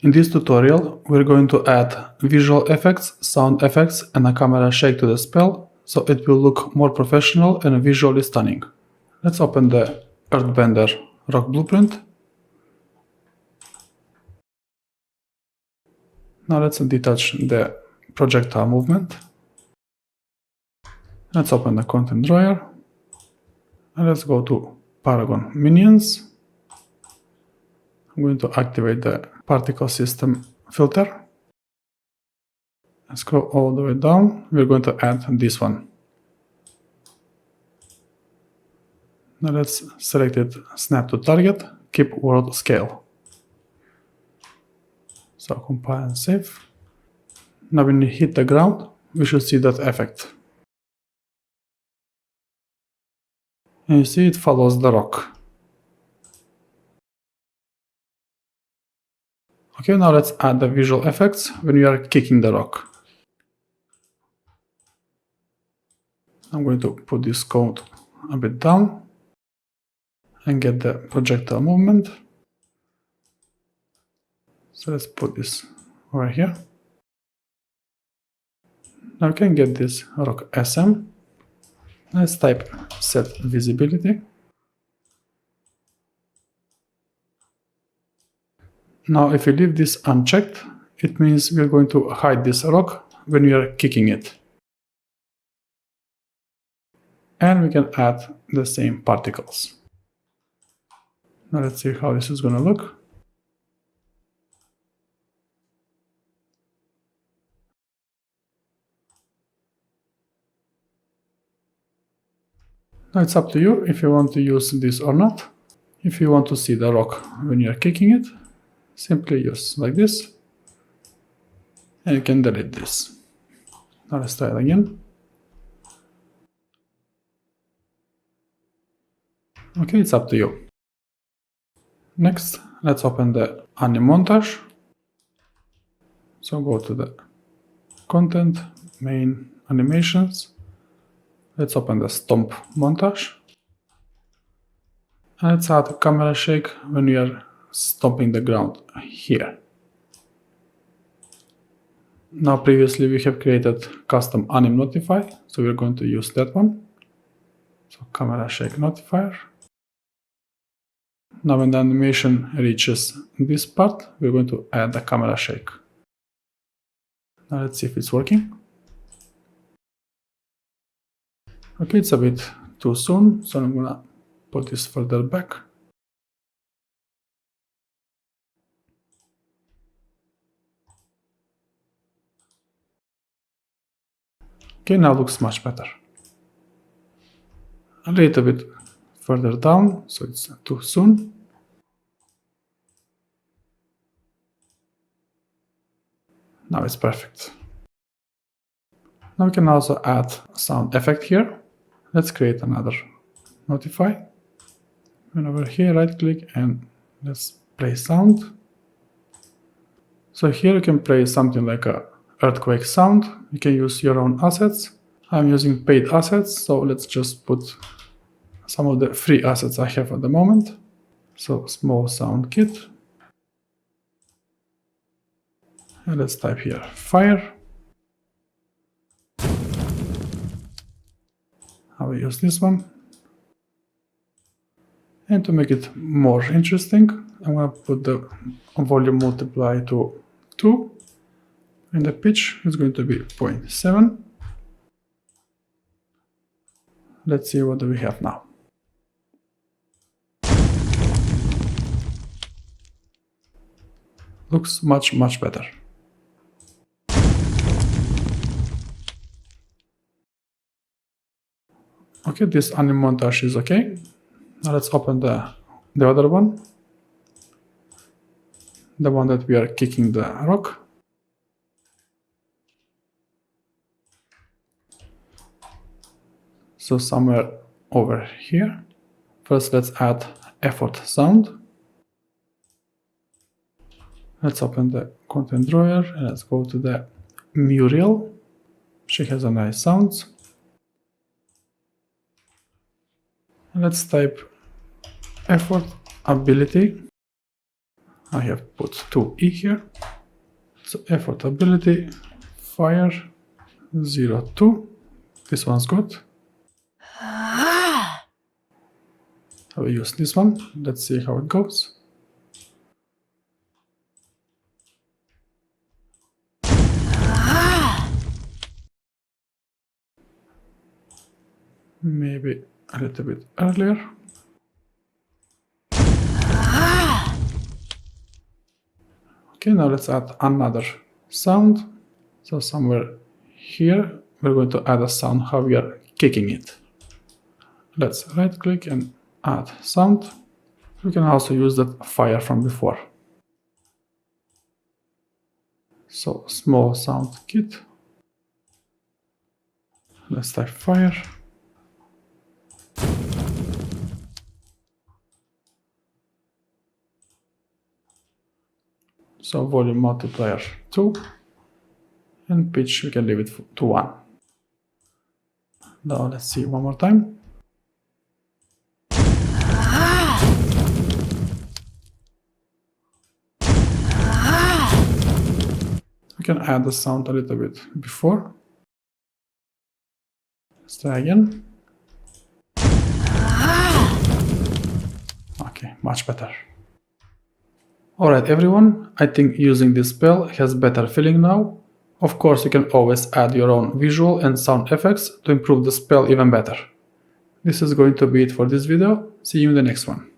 In this tutorial, we're going to add visual effects, sound effects, and a camera shake to the spell, so it will look more professional and visually stunning. Let's open the Earthbender rock blueprint. Now let's detach the projectile movement. Let's open the content drawer. And let's go to Paragon Minions. I'm going to activate the particle system filter. Scroll all the way down. We're going to add this one. Now let's select it, snap to target, keep world scale. So compile and save. Now when you hit the ground, we should see that effect. And you see it follows the rock. Okay, now let's add the visual effects when we are kicking the rock. I'm going to put this code a bit down and get the projectile movement. So let's put this over here. Now we can get this rock SM. Let's type set visibility. Now if we leave this unchecked, it means we're going to hide this rock when we are kicking it. And we can add the same particles. Now let's see how this is going to look. Now it's up to you if you want to use this or not. If you want to see the rock when you are kicking it, simply use like this. And you can delete this. Now let's try it again. Okay, it's up to you. Next, let's open the Animontage. So go to the Content, Main, Animations. Let's open the Stomp montage. And let's add a camera shake when we are stomping the ground here. Now previously we have created custom anim notify, so we're going to use that one. So camera shake notifier. Now when the animation reaches this part, we're going to add the camera shake. Now let's see if it's working. Okay, it's a bit too soon, so I'm gonna put this further back. Okay, now looks much better. A little bit further down, so it's too soon. Now it's perfect. Now we can also add a sound effect here. Let's create another notify. And over here, right click and let's play sound. So here you can play something like a earthquake sound. You can use your own assets. I'm using paid assets, so let's just put some of the free assets I have at the moment. So small sound kit. And let's type here fire. I will use this one. And to make it more interesting, I'm going to put the volume multiply to 2. And the pitch is going to be 0.7. Let's see what do we have now. Looks much better. Okay, this anim montage is okay. Now let's open the other one. The one that we are kicking the rock. So somewhere over here. First let's add effort sound. Let's open the content drawer and let's go to the Muriel. She has a nice sounds. Let's type effort ability. I have put 2E here. So effort ability, fire, 0, 2. This one's good. I will use this one. Let's see how it goes. Maybe a little bit earlier. Okay, now let's add another sound. So somewhere here, we're going to add a sound how we are kicking it. Let's right click and add sound. We can also use that fire from before. So small sound kit. Let's type fire. So volume multiplier 2, and pitch we can leave it to 1. Now let's see one more time. We can add the sound a little bit before. Let's try again. Okay, much better. Alright everyone, I think using this spell has better feeling now. Of course you can always add your own visual and sound effects to improve the spell even better. This is going to be it for this video. See you in the next one.